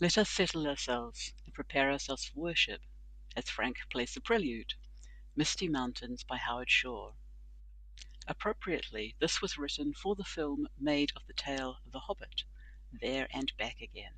Let us settle ourselves and prepare ourselves for worship as Frank plays the Prelude, Misty Mountains by Howard Shore. Appropriately, this was written for the film made of the tale The Hobbit, There and Back Again.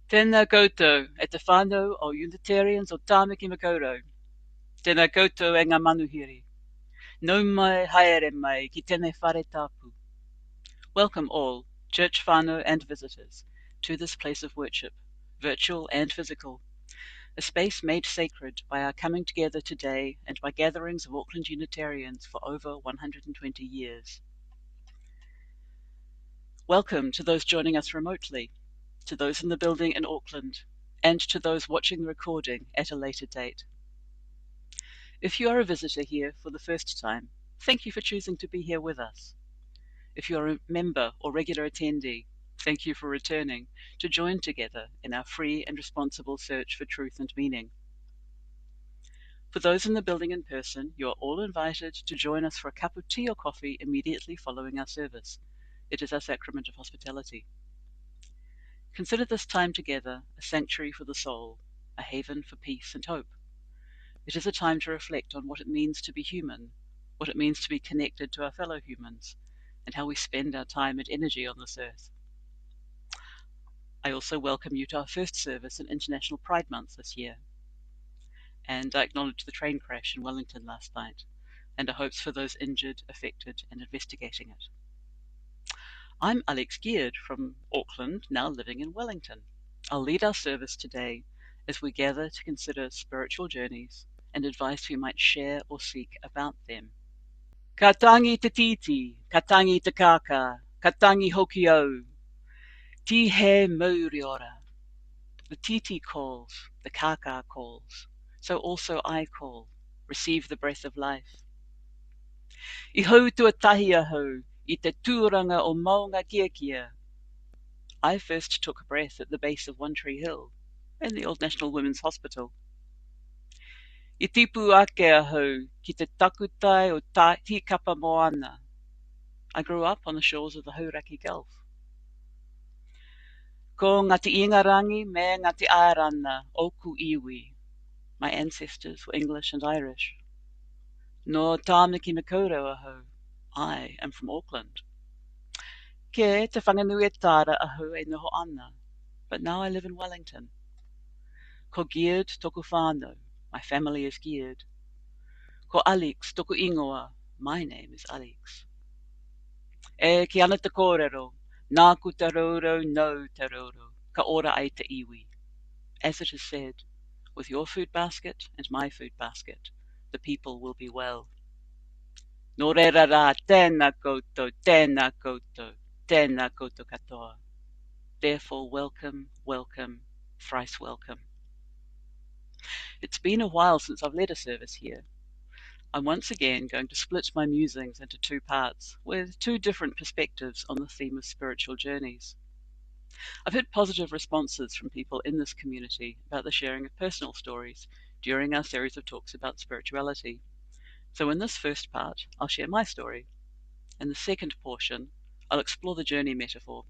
Tēnā koutou, e te whānau o Unitarians o Tāmaki Makaurau. Tēnā koutou e ngā manuhiri. Nau mai haere mai ki tēnei whare tāpu. Welcome all, church whānau and visitors, to this place of worship, virtual and physical, a space made sacred by our coming together today and by gatherings of Auckland Unitarians for over 120 years. Welcome to those joining us remotely, to those in the building in Auckland, and to those watching the recording at a later date. If you are a visitor here for the first time, thank you for choosing to be here with us. If you are a member or regular attendee, thank you for returning to join together in our free and responsible search for truth and meaning. For those in the building in person, you are all invited to join us for a cup of tea or coffee immediately following our service. It is our sacrament of hospitality. Consider this time together a sanctuary for the soul, a haven for peace and hope. It is a time to reflect on what it means to be human, what it means to be connected to our fellow humans, and how we spend our time and energy on this earth. I also welcome you to our first service in International Pride Month this year. And I acknowledge the train crash in Wellington last night. and our hopes for those injured, affected, and investigating it. I'm Alix Geard from Auckland, now living in Wellington. I'll lead our service today as we gather to consider spiritual journeys and advice we might share or seek about them. Ka tangi te titi, ka tangi te kaka, ka tangi hoki au, ti he mauri ora. The titi calls, the kaka calls, so also I call, receive the breath of life. I hau tuatahi ahau, I te tūranga o Maunga Kiakia. I first took breath at the base of One Tree Hill, in the Old National Women's Hospital. I tipu ake ahau, ki te takutai o Tikapa Moana. I grew up on the shores of the Hauraki Gulf. Ko Ngati Ingarangi me Ngati Arana, Oku Iwi. My ancestors were English and Irish. No Tāmaki Makaurau ahau. I am from Auckland. Ke te whanganui e tāra ahau e noho ana, but now I live in Wellington. Ko Geard toku whānau, my family is Geard. Ko Alix toku ingoa, my name is Alix. E ki ana te kōrero, nā ku te roro, no te roro, ka ora ai te iwi. As it is said, with your food basket and my food basket, the people will be well. No reira rā, tēnā koutou, tēnā koutou, tēnā koutou katoa. Therefore, welcome, welcome, thrice welcome. It's been a while since I've led a service here. I'm once again going to split my musings into two parts, with two different perspectives on the theme of spiritual journeys. I've had positive responses from people in this community about the sharing of personal stories during our series of talks about spirituality. So in this first part, I'll share my story. In the second portion, I'll explore the journey metaphor.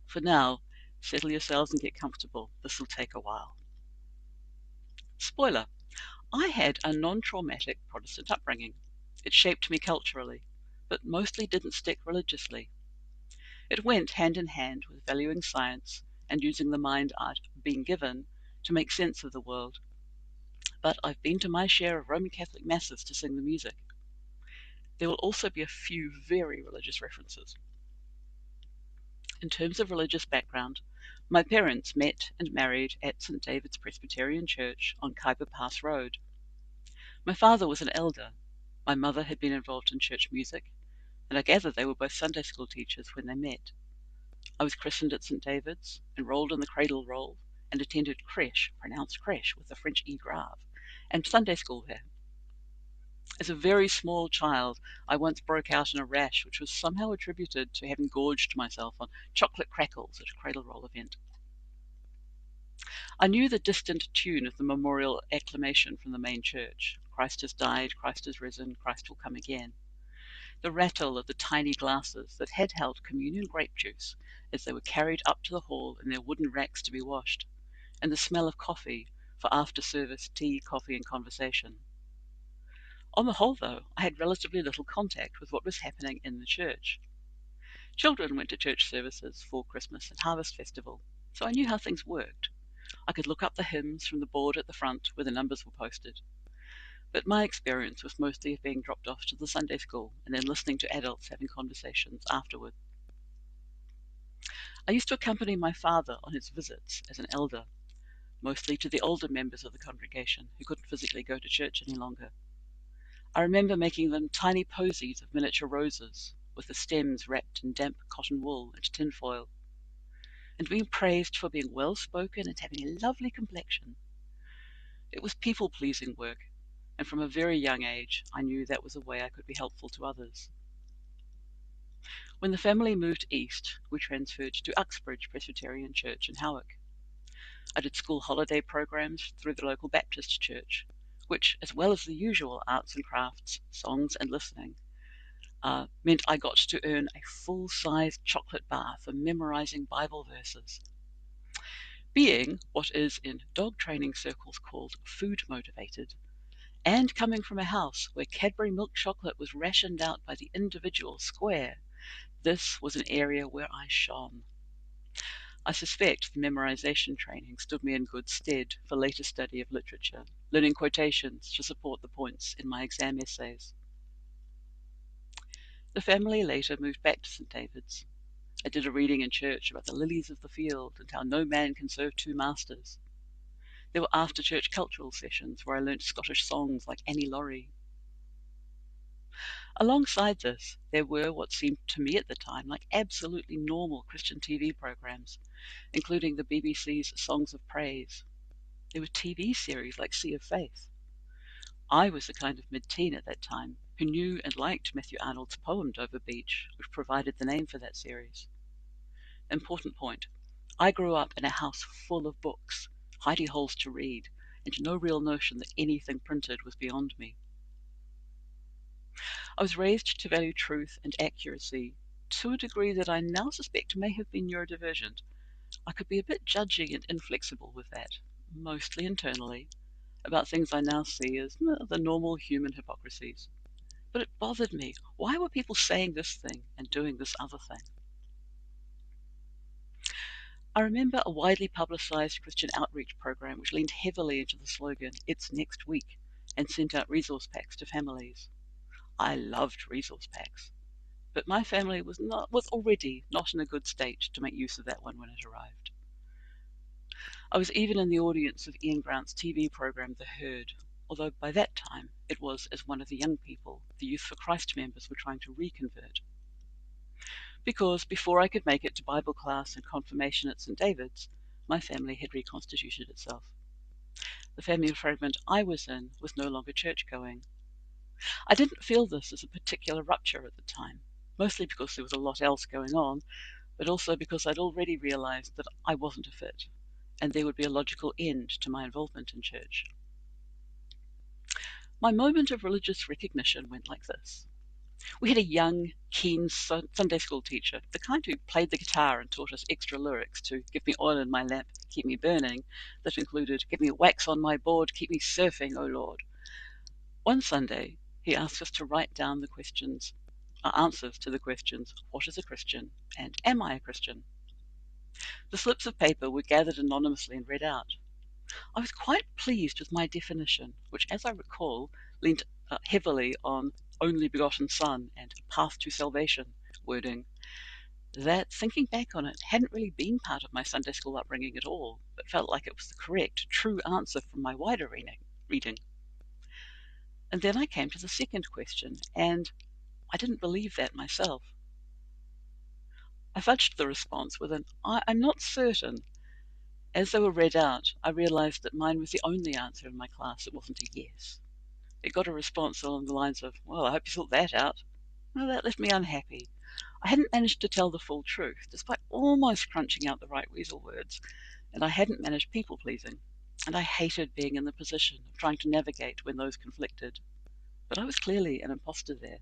For now, settle yourselves and get comfortable. This will take a while. Spoiler. I had a non-traumatic Protestant upbringing. It shaped me culturally, but mostly didn't stick religiously. It went hand in hand with valuing science and using the mind I'd been given to make sense of the world. But I've been to my share of Roman Catholic masses to sing the music. There will also be a few very religious references. In terms of religious background, my parents met and married at St. David's Presbyterian Church on Kaipa Pass Road. My father was an elder. My mother had been involved in church music, and I gather they were both Sunday school teachers when they met. I was christened at St. David's, enrolled in the cradle roll, and attended creche, pronounced crèche with a French E grave, and Sunday school there. As a very small child, I once broke out in a rash which was somehow attributed to having gorged myself on chocolate crackles at a cradle roll event. I knew the distant tune of the memorial acclamation from the main church. Christ has died, Christ is risen, Christ will come again. The rattle of the tiny glasses that had held communion grape juice as they were carried up to the hall in their wooden racks to be washed, and the smell of coffee for after-service tea, coffee, and conversation. On the whole, though, I had relatively little contact with what was happening in the church. Children went to church services for Christmas and Harvest Festival, so I knew how things worked. I could look up the hymns from the board at the front where the numbers were posted. But my experience was mostly of being dropped off to the Sunday school and then listening to adults having conversations afterward. I used to accompany my father on his visits as an elder, mostly to the older members of the congregation who couldn't physically go to church any longer. I remember making them tiny posies of miniature roses, with the stems wrapped in damp cotton wool and tinfoil, and being praised for being well-spoken and having a lovely complexion. It was people-pleasing work, and from a very young age I knew that was a way I could be helpful to others. When the family moved east, we transferred to Uxbridge Presbyterian Church in Howick. I did school holiday programs through the local Baptist church, which, as well as the usual arts and crafts, songs and listening, meant I got to earn a full-sized chocolate bar for memorizing Bible verses. Being what is in dog training circles called food-motivated, and coming from a house where Cadbury milk chocolate was rationed out by the individual square, this was an area where I shone. I suspect the memorization training stood me in good stead for later study of literature, learning quotations to support the points in my exam essays. The family later moved back to St. David's. I did a reading in church about the lilies of the field and how no man can serve two masters. There were after-church cultural sessions where I learnt Scottish songs like Annie Laurie. Alongside this, there were what seemed to me at the time like absolutely normal Christian TV programs, including the BBC's Songs of Praise. There were TV series like Sea of Faith. I was the kind of mid-teen at that time who knew and liked Matthew Arnold's poem Dover Beach, which provided the name for that series. Important point, I grew up in a house full of books, hidey holes to read, and no real notion that anything printed was beyond me. I was raised to value truth and accuracy to a degree that I now suspect may have been neurodivergent. I could be a bit judgy and inflexible with that, mostly internally, about things I now see as the normal human hypocrisies. But it bothered me. Why were people saying this thing and doing this other thing? I remember a widely publicized Christian outreach program which leaned heavily into the slogan, "It's next week," and sent out resource packs to families. I loved resource packs, but my family was already not in a good state to make use of that one when it arrived. I was even in the audience of Ian Grant's TV program The Herd, although by that time it was as one of the young people the Youth for Christ members were trying to reconvert. Because before I could make it to Bible class and confirmation at St. David's, my family had reconstituted itself. The family fragment I was in was no longer church-going. I didn't feel this as a particular rupture at the time, mostly because there was a lot else going on, but also because I'd already realized that I wasn't a fit, and there would be a logical end to my involvement in church. My moment of religious recognition went like this. We had a young, keen Sunday school teacher, the kind who played the guitar and taught us extra lyrics to give me oil in my lamp, keep me burning, that included, give me wax on my board, keep me surfing, O Lord. One Sunday, he asked us to write down the answers to the questions, what is a Christian, and am I a Christian? The slips of paper were gathered anonymously and read out. I was quite pleased with my definition, which, as I recall, leaned heavily on only begotten Son and path to salvation wording. That, thinking back on it, hadn't really been part of my Sunday school upbringing at all, but felt like it was the correct, true answer from my wider reading. And then I came to the second question, and I didn't believe that myself. I fudged the response with an I'm not certain. As they were read out, I realized that mine was the only answer in my class that wasn't a yes. It got a response along the lines of, well, I hope you thought that out. Well, that left me unhappy. I hadn't managed to tell the full truth, despite almost crunching out the right weasel words, and I hadn't managed people-pleasing, and I hated being in the position of trying to navigate when those conflicted. But I was clearly an imposter there.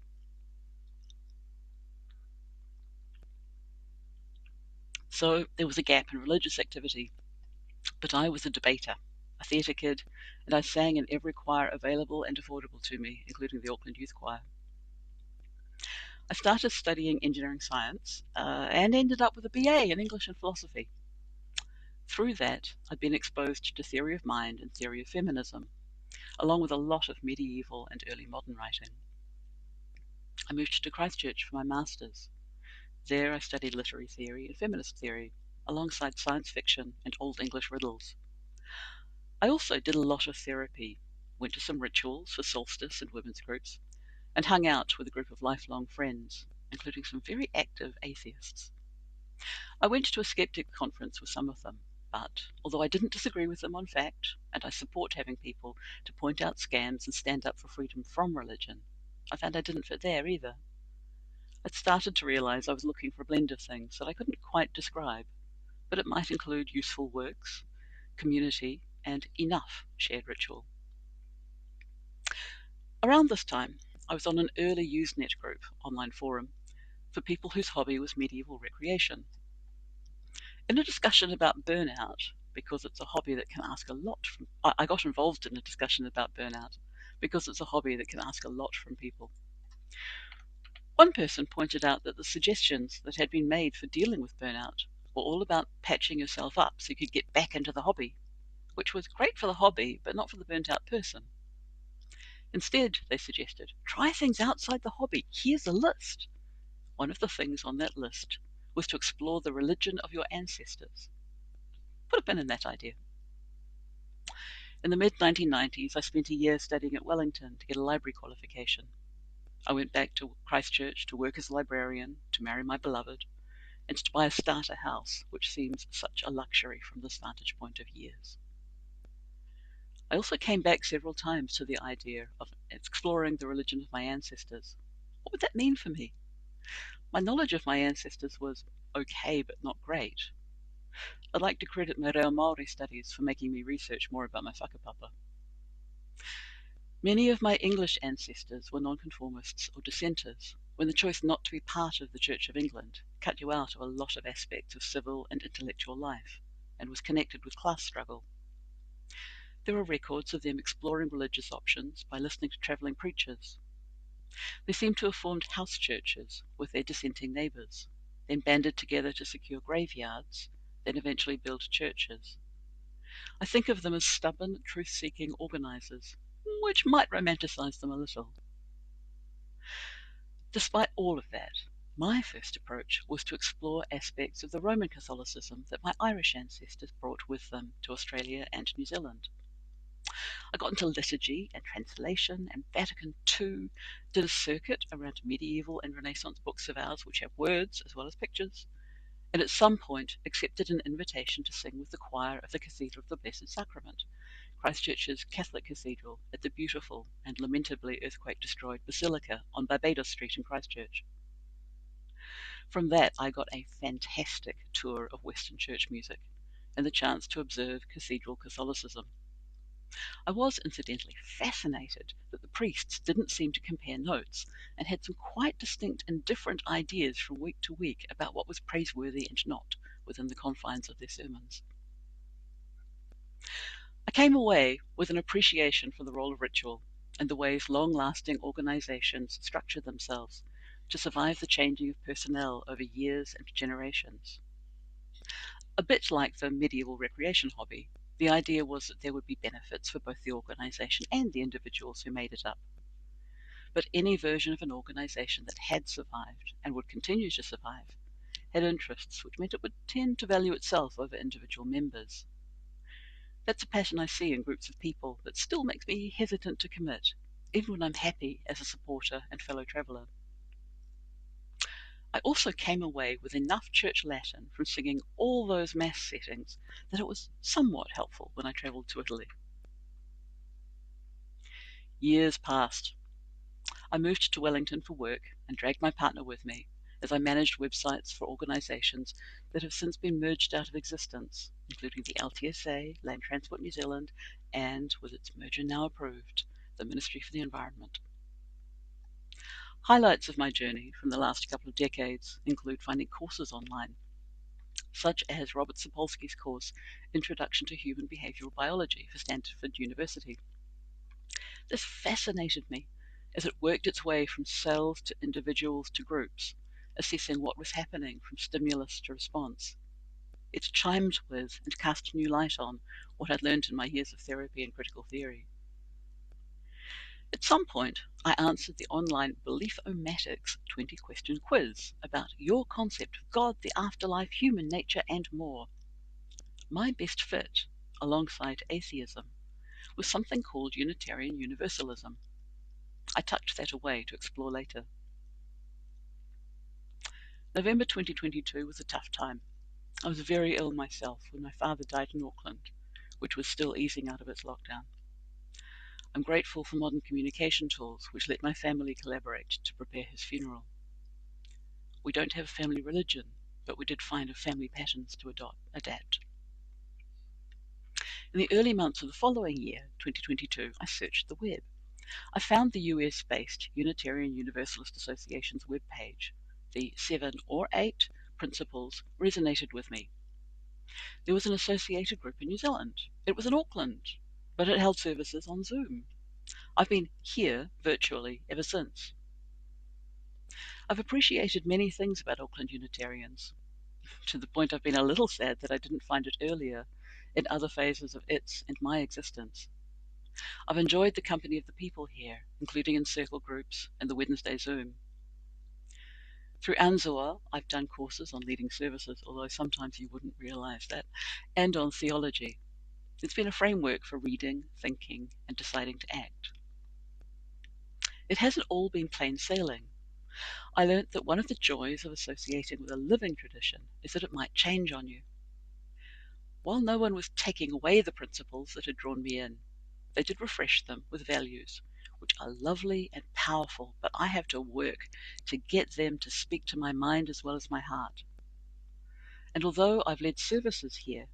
So there was a gap in religious activity. But I was a debater, a theatre kid, and I sang in every choir available and affordable to me, including the Auckland Youth Choir. I started studying engineering science and ended up with a BA in English and philosophy. Through that, I'd been exposed to theory of mind and theory of feminism, along with a lot of medieval and early modern writing. I moved to Christchurch for my master's. There I studied literary theory and feminist theory, alongside science fiction and Old English riddles. I also did a lot of therapy, went to some rituals for solstice and women's groups, and hung out with a group of lifelong friends, including some very active atheists. I went to a skeptic conference with some of them, but although I didn't disagree with them on fact, and I support having people to point out scams and stand up for freedom from religion, I found I didn't fit there either. I'd started to realize I was looking for a blend of things that I couldn't quite describe, but it might include useful works, community, and enough shared ritual. Around this time, I was on an early Usenet group online forum for people whose hobby was medieval recreation. In a discussion about burnout, because it's a hobby that can ask a lot from... I got involved in a discussion about burnout because it's a hobby that can ask a lot from people. One person pointed out that the suggestions that had been made for dealing with burnout were all about patching yourself up so you could get back into the hobby, which was great for the hobby, but not for the burnt-out person. Instead, they suggested, try things outside the hobby. Here's a list. one of the things on that list was to explore the religion of your ancestors. Put a pin in that idea. In the mid-1990s, I spent a year studying at Wellington to get a library qualification. I went back to Christchurch to work as a librarian, to marry my beloved, and to buy a starter house, which seems such a luxury from this vantage point of years. I also came back several times to the idea of exploring the religion of my ancestors. What would that mean for me? My knowledge of my ancestors was okay, but not great. I'd like to credit my Reo Māori studies for making me research more about my whakapapa. Many of my English ancestors were nonconformists or dissenters, when the choice not to be part of the Church of England cut you out of a lot of aspects of civil and intellectual life, and was connected with class struggle. There are records of them exploring religious options by listening to travelling preachers. They seem to have formed house churches with their dissenting neighbours, then banded together to secure graveyards, then eventually build churches. I think of them as stubborn, truth-seeking organisers, which might romanticise them a little. Despite all of that, my first approach was to explore aspects of the Roman Catholicism that my Irish ancestors brought with them to Australia and New Zealand. I got into liturgy and translation and Vatican II, did a circuit around medieval and Renaissance books of ours which have words as well as pictures, and at some point accepted an invitation to sing with the choir of the Cathedral of the Blessed Sacrament, Christchurch's Catholic cathedral, at the beautiful and lamentably earthquake-destroyed Basilica on Barbados Street in Christchurch. From that I got a fantastic tour of Western church music and the chance to observe cathedral Catholicism. I was incidentally fascinated that the priests didn't seem to compare notes and had some quite distinct and different ideas from week to week about what was praiseworthy and not within the confines of their sermons. I came away with an appreciation for the role of ritual and the ways long-lasting organizations structure themselves to survive the changing of personnel over years and generations. A bit like the medieval recreation hobby, the idea was that there would be benefits for both the organization and the individuals who made it up. But any version of an organization that had survived and would continue to survive had interests which meant it would tend to value itself over individual members. That's a pattern I see in groups of people that still makes me hesitant to commit, even when I'm happy as a supporter and fellow traveller. I also came away with enough church Latin from singing all those Mass settings that it was somewhat helpful when I travelled to Italy. Years passed. I moved to Wellington for work and dragged my partner with me as I managed websites for organisations that have since been merged out of existence, including the LTSA, Land Transport New Zealand, and, with its merger now approved, the Ministry for the Environment. Highlights of my journey from the last couple of decades include finding courses online, such as Robert Sapolsky's course, Introduction to Human Behavioural Biology for Stanford University. This fascinated me as it worked its way from cells to individuals to groups, assessing what was happening from stimulus to response. It chimed with and cast new light on what I'd learned in my years of therapy and critical theory. At some point, I answered the online Belief-O-Matics 20-question quiz about your concept of God, the afterlife, human nature, and more. My best fit, alongside atheism, was something called Unitarian Universalism. I tucked that away to explore later. November 2022 was a tough time. I was very ill myself when my father died in Auckland, which was still easing out of its lockdown. I'm grateful for modern communication tools which let my family collaborate to prepare his funeral. We don't have a family religion, but we did find family patterns to adapt. In the early months of the following year, 2022, I searched the web. I found the US-based Unitarian Universalist Association's webpage. The 7 or 8 principles resonated with me. There was an associated group in New Zealand. It was in Auckland, but it held services on Zoom. I've been here virtually ever since. I've appreciated many things about Auckland Unitarians, to the point I've been a little sad that I didn't find it earlier in other phases of its and my existence. I've enjoyed the company of the people here, including in circle groups and the Wednesday Zoom. Through Anzawa, I've done courses on leading services, although sometimes you wouldn't realize that, and on theology. It's been a framework for reading, thinking, and deciding to act. It hasn't all been plain sailing. I learnt that one of the joys of associating with a living tradition is that it might change on you. While no one was taking away the principles that had drawn me in, they did refresh them with values, which are lovely and powerful, but I have to work to get them to speak to my mind as well as my heart. And although I've led services here,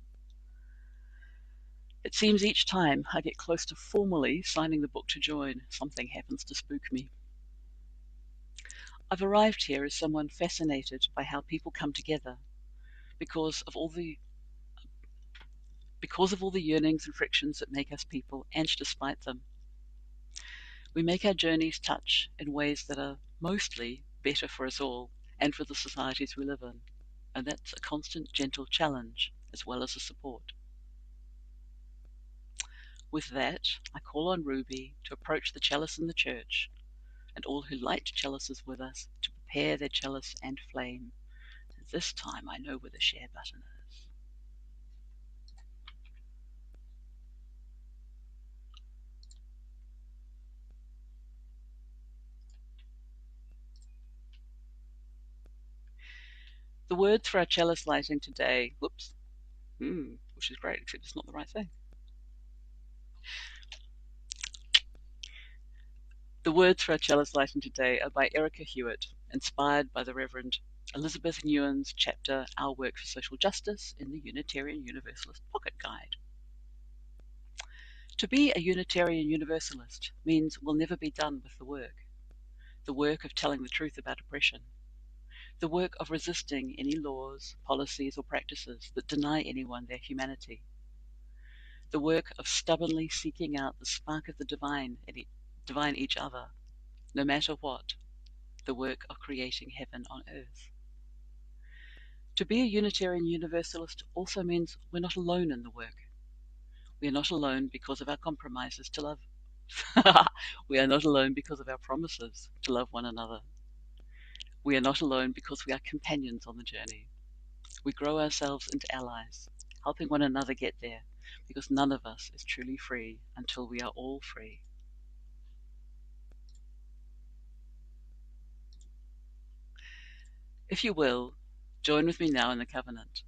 it seems each time I get close to formally signing the book to join, something happens to spook me. I've arrived here as someone fascinated by how people come together because of all the yearnings and frictions that make us people, and despite them. We make our journeys touch in ways that are mostly better for us all and for the societies we live in, and that's a constant gentle challenge as well as a support. With that, I call on Ruby to approach the chalice in the church, and all who light chalices with us to prepare their chalice and flame. This time I know where the share button is. The word for our chalice lighting today, which is great, except it's not the right thing. The words for our chalice lighting today are by Erica Hewitt, inspired by the Reverend Elizabeth Nguyen's chapter, Our Work for Social Justice, in the Unitarian Universalist Pocket Guide. To be a Unitarian Universalist means we'll never be done with the work of telling the truth about oppression, the work of resisting any laws, policies, or practices that deny anyone their humanity, the work of stubbornly seeking out the spark of the divine in each other, no matter what, the work of creating heaven on earth. To be a Unitarian Universalist also means we're not alone in the work. We are not alone because of our compromises to love. We are not alone because of our promises to love one another. We are not alone because we are companions on the journey. We grow ourselves into allies, helping one another get there, because none of us is truly free until we are all free. If you will, join with me now in the covenant.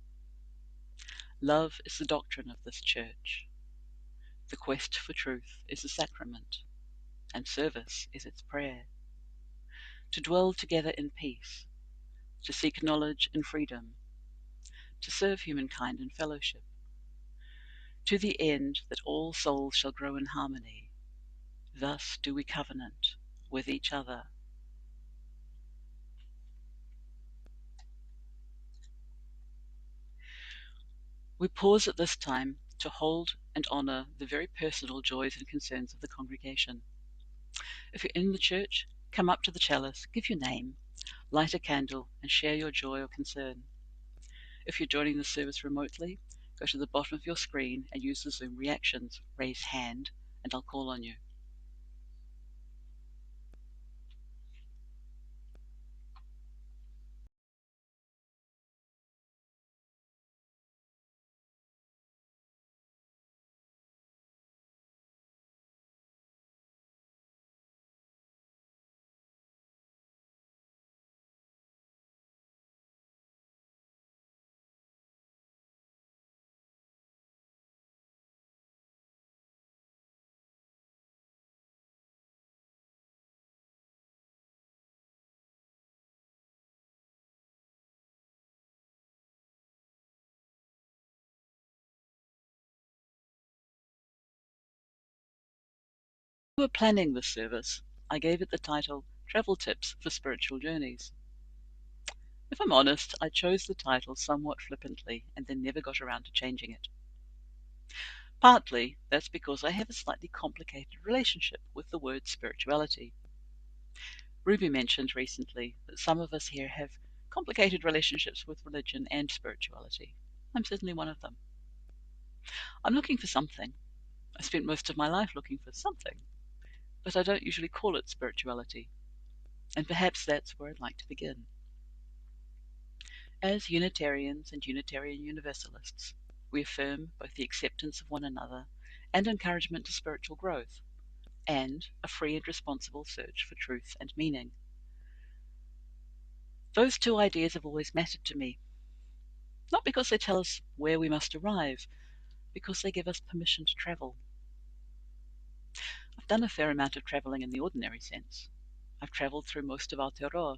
Love is the doctrine of this church. The quest for truth is the sacrament, and service is its prayer. To dwell together in peace, to seek knowledge and freedom, to serve humankind in fellowship, to the end that all souls shall grow in harmony. Thus do we covenant with each other. We pause at this time to hold and honour the very personal joys and concerns of the congregation. If you're in the church, come up to the chalice, give your name, light a candle, and share your joy or concern. If you're joining the service remotely, go to the bottom of your screen and use the Zoom reactions, raise hand, and I'll call on you. When we were planning this service, I gave it the title Travel Tips for Spiritual Journeys. If I'm honest, I chose the title somewhat flippantly and then never got around to changing it. Partly, that's because I have a slightly complicated relationship with the word spirituality. Ruby mentioned recently that some of us here have complicated relationships with religion and spirituality. I'm certainly one of them. I'm looking for something. I spent most of my life looking for something, but I don't usually call it spirituality, and perhaps that's where I'd like to begin. As Unitarians and Unitarian Universalists, we affirm both the acceptance of one another and encouragement to spiritual growth, and a free and responsible search for truth and meaning. Those two ideas have always mattered to me, not because they tell us where we must arrive, because they give us permission to travel. I've done a fair amount of travelling in the ordinary sense. I've travelled through most of Aotearoa.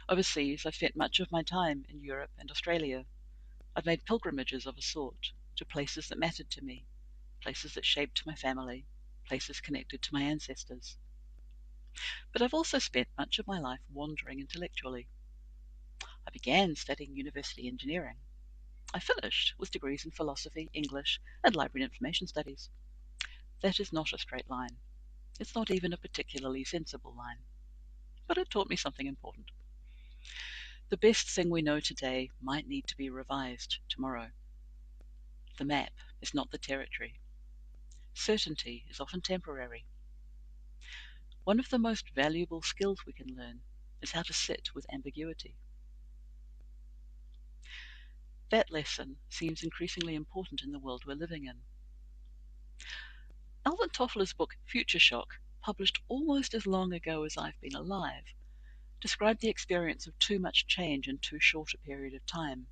Overseas, I've spent much of my time in Europe and Australia. I've made pilgrimages of a sort to places that mattered to me, places that shaped my family, places connected to my ancestors. But I've also spent much of my life wandering intellectually. I began studying university engineering. I finished with degrees in philosophy, English, and library and information studies. That is not a straight line. It's not even a particularly sensible line. But it taught me something important. The best thing we know today might need to be revised tomorrow. The map is not the territory. Certainty is often temporary. One of the most valuable skills we can learn is how to sit with ambiguity. That lesson seems increasingly important in the world we're living in. Alvin Toffler's book Future Shock, published almost as long ago as I've been alive, described the experience of too much change in too short a period of time.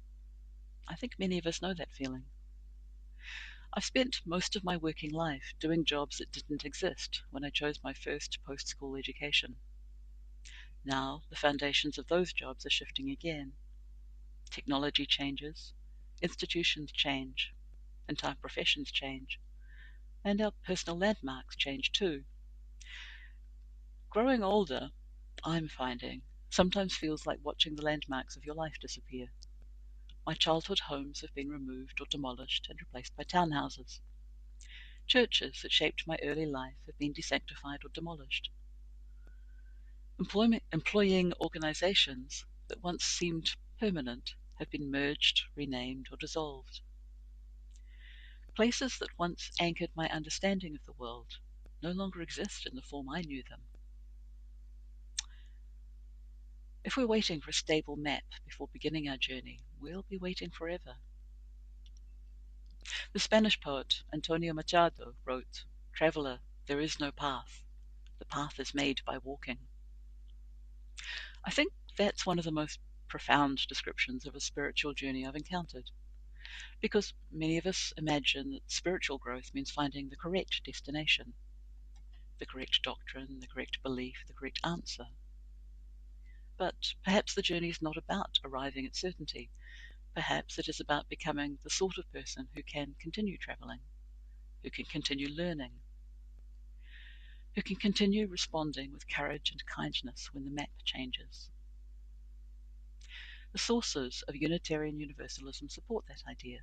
I think many of us know that feeling. I've spent most of my working life doing jobs that didn't exist when I chose my first post-school education. Now, the foundations of those jobs are shifting again. Technology changes, institutions change, entire professions change, and our personal landmarks change too. Growing older, I'm finding, sometimes feels like watching the landmarks of your life disappear. My childhood homes have been removed or demolished and replaced by townhouses. Churches that shaped my early life have been desanctified or demolished. Employing organizations that once seemed permanent have been merged, renamed, or dissolved. Places that once anchored my understanding of the world no longer exist in the form I knew them. If we're waiting for a stable map before beginning our journey, we'll be waiting forever. The Spanish poet Antonio Machado wrote, "Traveler, there is no path. The path is made by walking." I think that's one of the most profound descriptions of a spiritual journey I've encountered, because many of us imagine that spiritual growth means finding the correct destination, the correct doctrine, the correct belief, the correct answer. But perhaps the journey is not about arriving at certainty. Perhaps it is about becoming the sort of person who can continue traveling, who can continue learning, who can continue responding with courage and kindness when the map changes. The sources of Unitarian Universalism support that idea.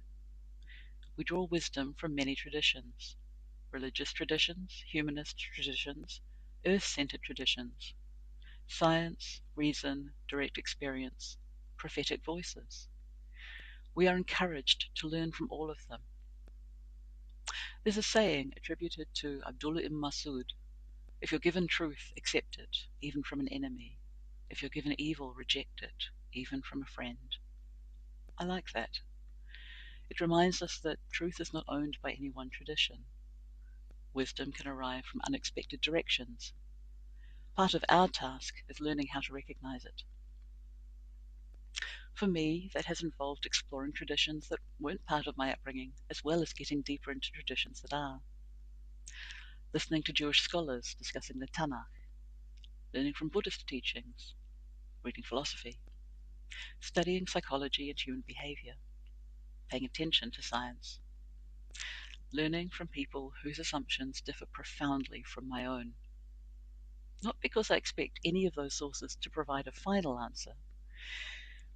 We draw wisdom from many traditions: religious traditions, humanist traditions, earth-centered traditions, science, reason, direct experience, prophetic voices. We are encouraged to learn from all of them. There's a saying attributed to Abdullah ibn Masud: "If you're given truth, accept it, even from an enemy. If you're given evil, reject it, even from a friend." I like that. It reminds us that truth is not owned by any one tradition. Wisdom can arrive from unexpected directions. Part of our task is learning how to recognize it. For me, that has involved exploring traditions that weren't part of my upbringing, as well as getting deeper into traditions that are. Listening to Jewish scholars discussing the Tanakh, learning from Buddhist teachings, reading philosophy, studying psychology and human behavior, paying attention to science, learning from people whose assumptions differ profoundly from my own. Not because I expect any of those sources to provide a final answer,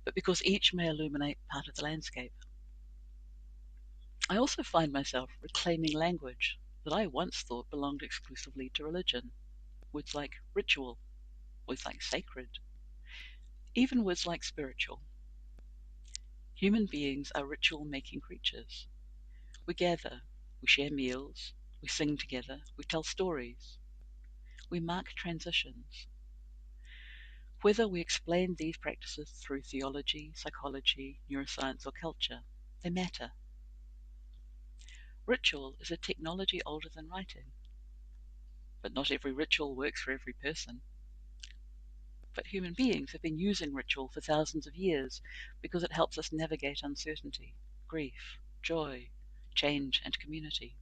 but because each may illuminate part of the landscape. I also find myself reclaiming language that I once thought belonged exclusively to religion. Words like ritual, words like sacred, even words like spiritual. Human beings are ritual-making creatures. We gather, we share meals, we sing together, we tell stories, we mark transitions. Whether we explain these practices through theology, psychology, neuroscience, or culture, they matter. Ritual is a technology older than writing, but not every ritual works for every person. But human beings have been using ritual for thousands of years because it helps us navigate uncertainty, grief, joy, change, and community.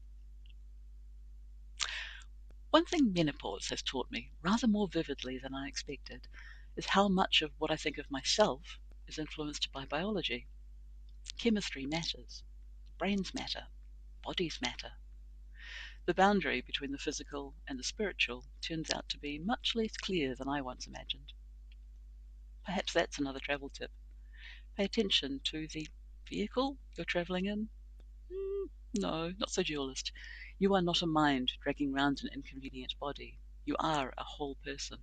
One thing menopause has taught me, rather more vividly than I expected, is how much of what I think of myself is influenced by biology. Chemistry matters. Brains matter. Bodies matter. The boundary between the physical and the spiritual turns out to be much less clear than I once imagined. Perhaps that's another travel tip. Pay attention to the vehicle you're travelling in. No, not so dualist. You are not a mind dragging round an inconvenient body. You are a whole person.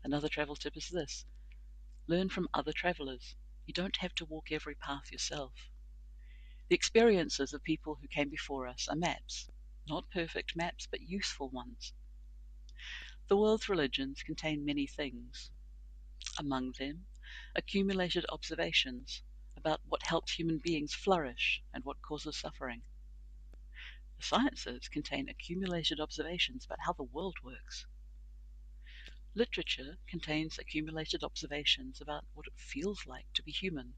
Another travel tip is this. Learn from other travellers. You don't have to walk every path yourself. The experiences of people who came before us are maps. Not perfect maps, but useful ones. The world's religions contain many things. Among them, accumulated observations about what helps human beings flourish and what causes suffering. The sciences contain accumulated observations about how the world works. Literature contains accumulated observations about what it feels like to be human.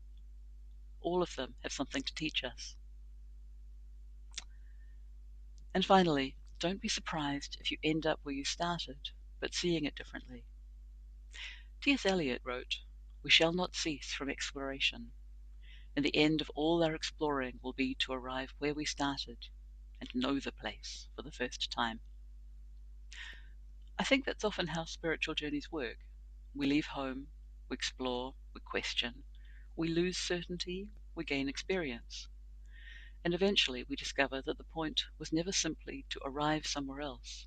All of them have something to teach us. And finally, don't be surprised if you end up where you started, but seeing it differently. T.S. Eliot wrote, "We shall not cease from exploration, and the end of all our exploring will be to arrive where we started and know the place for the first time." I think that's often how spiritual journeys work. We leave home, we explore, we question, we lose certainty, we gain experience, and eventually we discover that the point was never simply to arrive somewhere else.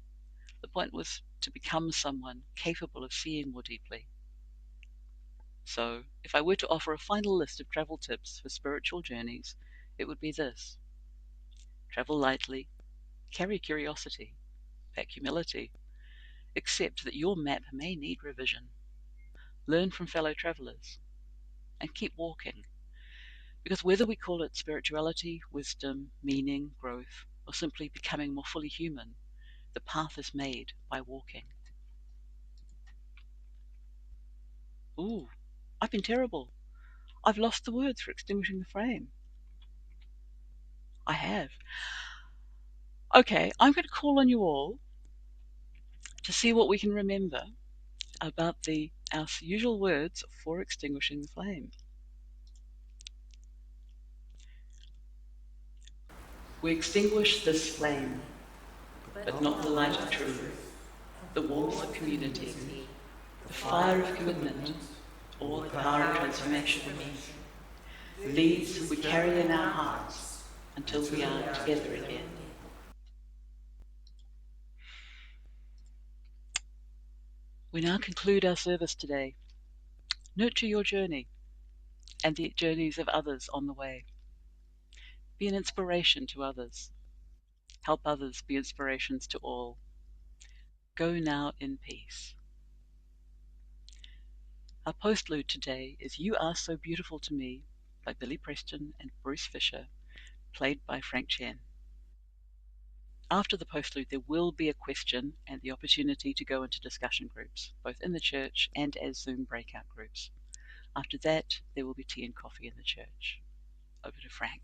The point was to become someone capable of seeing more deeply. So, if I were to offer a final list of travel tips for spiritual journeys, it would be this. Travel lightly, carry curiosity, pack humility, accept that your map may need revision, learn from fellow travelers, and keep walking. Because whether we call it spirituality, wisdom, meaning, growth, or simply becoming more fully human, the path is made by walking. Ooh, I've been terrible. I've lost the words for extinguishing the flame. I have. Okay, I'm going to call on you all to see what we can remember about our usual words for extinguishing the flame. We extinguish this flame, but not the light of truth, the warmth of community, the fire of commitment, or the power of transformation. These we carry in our hearts until we are together again. We now conclude our service today. Nurture your journey and the journeys of others on the way. Be an inspiration to others. Help others be inspirations to all. Go now in peace. Our postlude today is You Are So Beautiful to Me by Billy Preston and Bruce Fisher, played by Frank Chen. After the postlude, there will be a question and the opportunity to go into discussion groups, both in the church and as Zoom breakout groups. After that, there will be tea and coffee in the church. Over to Frank.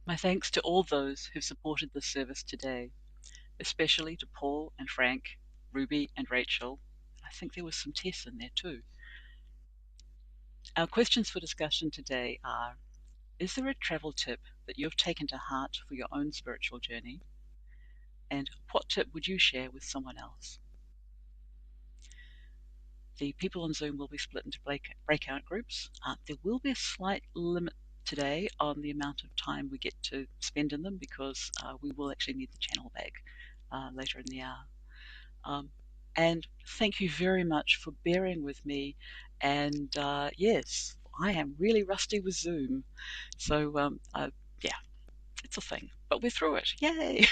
My thanks to all those who've supported this service today, especially to Paul and Frank, Ruby and Rachel. I think there was some Tess in there too. Our questions for discussion today are: is there a travel tip that you've taken to heart for your own spiritual journey? And what tip would you share with someone else? The people on Zoom will be split into breakout groups. There will be a slight limit today on the amount of time we get to spend in them, because we will actually need the channel back later in the hour. And thank you very much for bearing with me. And yes, I am really rusty with Zoom. So yeah, it's a thing. But we're through it. Yay!